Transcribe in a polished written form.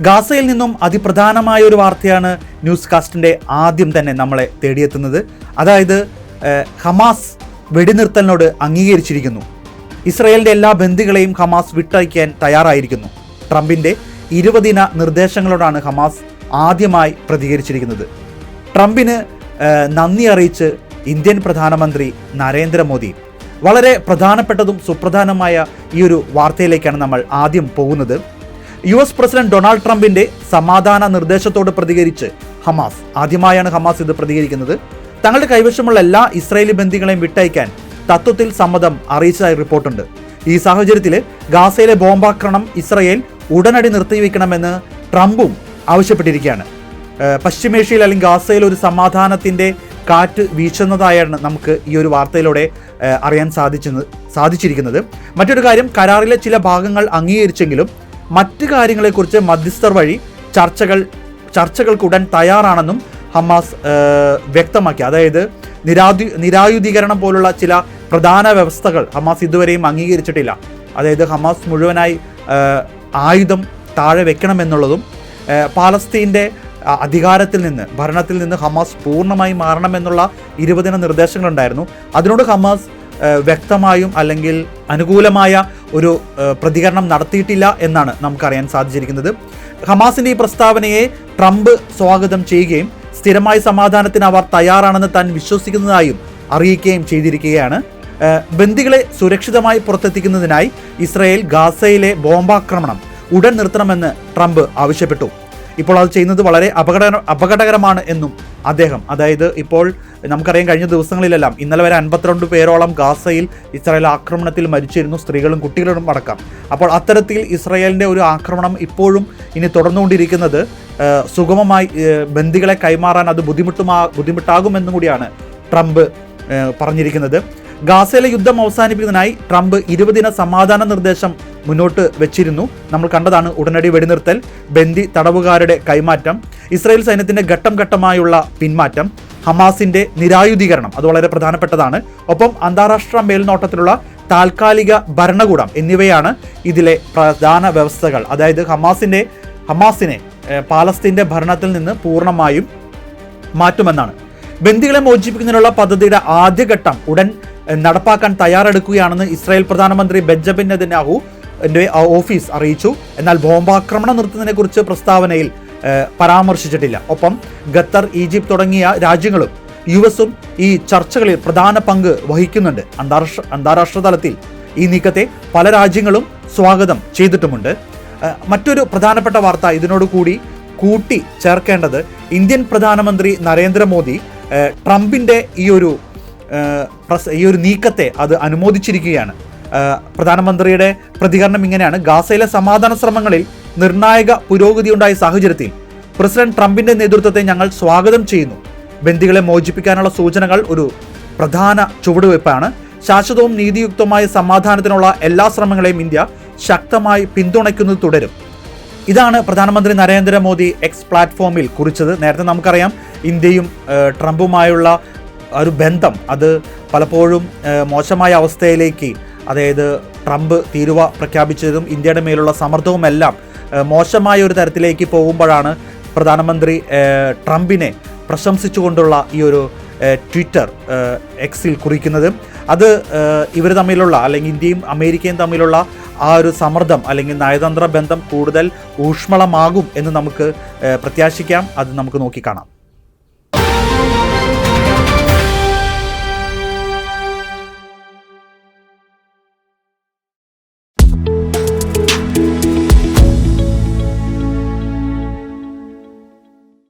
ഗാസയിൽ നിന്നും അതിപ്രധാനമായ ഒരു വാർത്തയാണ് ന്യൂസ് കാസ്റ്റിൻ്റെ ആദ്യം തന്നെ നമ്മളെ തേടിയെത്തുന്നത്. അതായത് ഹമാസ് വെടിനിർത്തലിനോട് അംഗീകരിച്ചിരിക്കുന്നു. ഇസ്രയേലിൻ്റെ എല്ലാ ബന്ദികളെയും ഹമാസ് വിട്ടയക്കാൻ തയ്യാറായിരിക്കുന്നു. ട്രംപിൻ്റെ 20 ദിന നിർദ്ദേശങ്ങളോടാണ് ഹമാസ് ആദ്യമായി പ്രതികരിച്ചിരിക്കുന്നത്. ട്രംപിന് നന്ദി അറിയിച്ച് ഇന്ത്യൻ പ്രധാനമന്ത്രി നരേന്ദ്രമോദി. വളരെ പ്രധാനപ്പെട്ടതും സുപ്രധാനമായ ഈ ഒരു വാർത്തയിലേക്കാണ് നമ്മൾ ആദ്യം പോകുന്നത്. US പ്രസിഡന്റ് ഡൊണാൾഡ് ട്രംപിൻ്റെ സമാധാന നിർദ്ദേശത്തോട് പ്രതികരിച്ച് ഹമാസ്. ആദ്യമായാണ് ഹമാസ് ഇത് പ്രതികരിക്കുന്നത്. തങ്ങളുടെ കൈവശമുള്ള എല്ലാ ഇസ്രായേലി ബന്ദികളെയും വിട്ടയക്കാൻ തത്വത്തിൽ സമ്മതം അറിയിച്ചതായി റിപ്പോർട്ടുണ്ട്. ഈ സാഹചര്യത്തിൽ ഗാസയിലെ ബോംബാക്രമണം ഇസ്രായേൽ ഉടനടി നിർത്തിവെക്കണമെന്ന് ട്രംപും ആവശ്യപ്പെട്ടിരിക്കുകയാണ്. പശ്ചിമേഷ്യയിൽ അല്ലെങ്കിൽ ഗാസയിൽ ഒരു സമാധാനത്തിൻ്റെ കാറ്റ് വീശുന്നതായാണ് നമുക്ക് ഈ ഒരു വാർത്തയിലൂടെ അറിയാൻ സാധിച്ചിരിക്കുന്നത്. മറ്റൊരു കാര്യം, കരാറിലെ ചില ഭാഗങ്ങൾ അംഗീകരിച്ചെങ്കിലും മറ്റ് കാര്യങ്ങളെക്കുറിച്ച് മധ്യസ്ഥർ വഴി ചർച്ചകൾക്ക് ഉടൻ തയ്യാറാണെന്നും ഹമാസ് വ്യക്തമാക്കി. അതായത് നിരായുധീകരണം പോലുള്ള ചില പ്രധാന വ്യവസ്ഥകൾ ഹമാസ് ഇതുവരെയും അംഗീകരിച്ചിട്ടില്ല. അതായത് ഹമാസ് മുഴുവനായി ആയുധം താഴെ വെക്കണമെന്നുള്ളതും പാലസ്തീൻ്റെ ഭരണത്തിൽ നിന്ന് ഹമാസ് പൂർണ്ണമായി മാറണമെന്നുള്ള 20 ദിന നിർദ്ദേശങ്ങളുണ്ടായിരുന്നു. അതിനോട് ഹമാസ് വ്യക്തമായും അല്ലെങ്കിൽ അനുകൂലമായ ഒരു പ്രതികരണം നടത്തിയിട്ടില്ല എന്നാണ് നമുക്കറിയാൻ സാധിച്ചിരിക്കുന്നത്. ഹമാസിൻ്റെ ഈ പ്രസ്താവനയെ ട്രംപ് സ്വാഗതം ചെയ്യുകയും സ്ഥിരമായ സമാധാനത്തിന് അവർ തയ്യാറാണെന്ന് താൻ വിശ്വസിക്കുന്നതായും അറിയിക്കുകയും ചെയ്തിരിക്കുകയാണ്. ബന്ദികളെ സുരക്ഷിതമായി പുറത്തെത്തിക്കുന്നതിനായി ഇസ്രായേൽ ഗാസയിലെ ബോംബാക്രമണം ഉടൻ നിർത്തണമെന്ന് ട്രംപ് ആവശ്യപ്പെട്ടു. ഇപ്പോൾ അത് ചെയ്യുന്നത് വളരെ അപകടകരമാണ് എന്നും അദ്ദേഹം, അതായത് ഇപ്പോൾ നമുക്കറിയാം കഴിഞ്ഞ ദിവസങ്ങളിലെല്ലാം ഇന്നലെ വരെ 52 പേരോളം ഗാസയിൽ ഇസ്രായേൽ ആക്രമണത്തിൽ മരിച്ചിരുന്നു, സ്ത്രീകളും കുട്ടികളും അടക്കം. അപ്പോൾ അത്തരത്തിൽ ഇസ്രായേലിൻ്റെ ഒരു ആക്രമണം ഇപ്പോഴും ഇനി തുടർന്നുകൊണ്ടിരിക്കുന്നത് സുഗമമായി ബന്ദികളെ കൈമാറാൻ അത് ബുദ്ധിമുട്ടാകുമെന്നും കൂടിയാണ് ട്രംപ് പറഞ്ഞിരിക്കുന്നത്. ഗാസയിലെ യുദ്ധം അവസാനിപ്പിക്കുന്നതിനായി ട്രംപ് 20 ദിന സമാധാന നിർദ്ദേശം മുന്നോട്ട് വെച്ചിരുന്നു. നമ്മൾ കണ്ടതാണ് ഉടനടി വെടിനിർത്തൽ, ബന്ദി തടവുകാരുടെ കൈമാറ്റം, ഇസ്രായേൽ സൈന്യത്തിൻ്റെ ഘട്ടം ഘട്ടമായുള്ള പിന്മാറ്റം, ഹമാസിൻ്റെ നിരായുധീകരണം, അത് വളരെ പ്രധാനപ്പെട്ടതാണ്. ഒപ്പം അന്താരാഷ്ട്ര മേൽനോട്ടത്തിലുള്ള താൽക്കാലിക ഭരണകൂടം എന്നിവയാണ് ഇതിലെ പ്രധാന വ്യവസ്ഥകൾ. അതായത് ഹമാസിനെ പാലസ്തീൻ്റെ ഭരണത്തിൽ നിന്ന് പൂർണ്ണമായും മാറ്റുമെന്നാണ്. ബന്ദികളെ മോചിപ്പിക്കുന്നതിനുള്ള പദ്ധതിയുടെ ആദ്യഘട്ടം ഉടൻ നടപ്പാക്കാൻ തയ്യാറെടുക്കുകയാണെന്ന് ഇസ്രായേൽ പ്രധാനമന്ത്രി ബെഞ്ചമിൻ നെതന്യാഹുവിൻ്റെ ഓഫീസ് അറിയിച്ചു. എന്നാൽ ബോംബാക്രമണം നിർത്തുന്നതിനെക്കുറിച്ച് പ്രസ്താവനയിൽ പരാമർശിച്ചിട്ടില്ല. ഒപ്പം ഖത്തർ, ഈജിപ്ത് തുടങ്ങിയ രാജ്യങ്ങളും US-ഉം ഈ ചർച്ചകളിൽ പ്രധാന പങ്ക് വഹിക്കുന്നുണ്ട്. അന്താരാഷ്ട്ര തലത്തിൽ ഈ നീക്കത്തെ പല രാജ്യങ്ങളും സ്വാഗതം ചെയ്തിട്ടുമുണ്ട്. മറ്റൊരു പ്രധാനപ്പെട്ട വാർത്ത ഇതിനോട് കൂട്ടി ചേർക്കേണ്ടത്, ഇന്ത്യൻ പ്രധാനമന്ത്രി നരേന്ദ്രമോദി ട്രംപിൻ്റെ ഈ ഒരു നീക്കത്തെ അത് അനുമോദിച്ചിരിക്കുകയാണ്. പ്രധാനമന്ത്രിയുടെ പ്രതികരണം ഇങ്ങനെയാണ്: ഗാസയിലെ സമാധാന ശ്രമങ്ങളിൽ നിർണായക പുരോഗതി ഉണ്ടായ സാഹചര്യത്തിൽ പ്രസിഡന്റ് ട്രംപിന്റെ നേതൃത്വത്തെ ഞങ്ങൾ സ്വാഗതം ചെയ്യുന്നു. ബന്ദികളെ മോചിപ്പിക്കാനുള്ള സൂചനകൾ ഒരു പ്രധാന ചുവടുവയ്പ്പാണ്. ശാശ്വതവും നീതിയുക്തമായ സമാധാനത്തിനുള്ള എല്ലാ ശ്രമങ്ങളെയും ഇന്ത്യ ശക്തമായി പിന്തുണയ്ക്കുന്നത് തുടരും. ഇതാണ് പ്രധാനമന്ത്രി നരേന്ദ്രമോദി എക്സ് പ്ലാറ്റ്ഫോമിൽ കുറിച്ചത്. നേരത്തെ നമുക്കറിയാം ഇന്ത്യയും ട്രംപുമായുള്ള ഒരു ബന്ധം അത് പലപ്പോഴും മോശമായ അവസ്ഥയിലേക്ക്, അതായത് ട്രംപ് തീരുവ പ്രഖ്യാപിച്ചതും ഇന്ത്യയുടെ മേലുള്ള സമ്മർദ്ദവുമെല്ലാം മോശമായ ഒരു തരത്തിലേക്ക് പോകുമ്പോഴാണ് പ്രധാനമന്ത്രി ട്രംപിനെ പ്രശംസിച്ചുകൊണ്ടുള്ള ഈ ഒരു ട്വിറ്റർ എക്സിൽ കുറിക്കുന്നത്. അത് ഇവർ തമ്മിലുള്ള അല്ലെങ്കിൽ ഇന്ത്യയും അമേരിക്കയും തമ്മിലുള്ള ആ ഒരു സമ്മർദ്ദം അല്ലെങ്കിൽ നയതന്ത്ര ബന്ധം കൂടുതൽ ഊഷ്മളമാകും എന്ന് നമുക്ക് പ്രത്യാശിക്കാം. അത് നമുക്ക് നോക്കിക്കാണാം.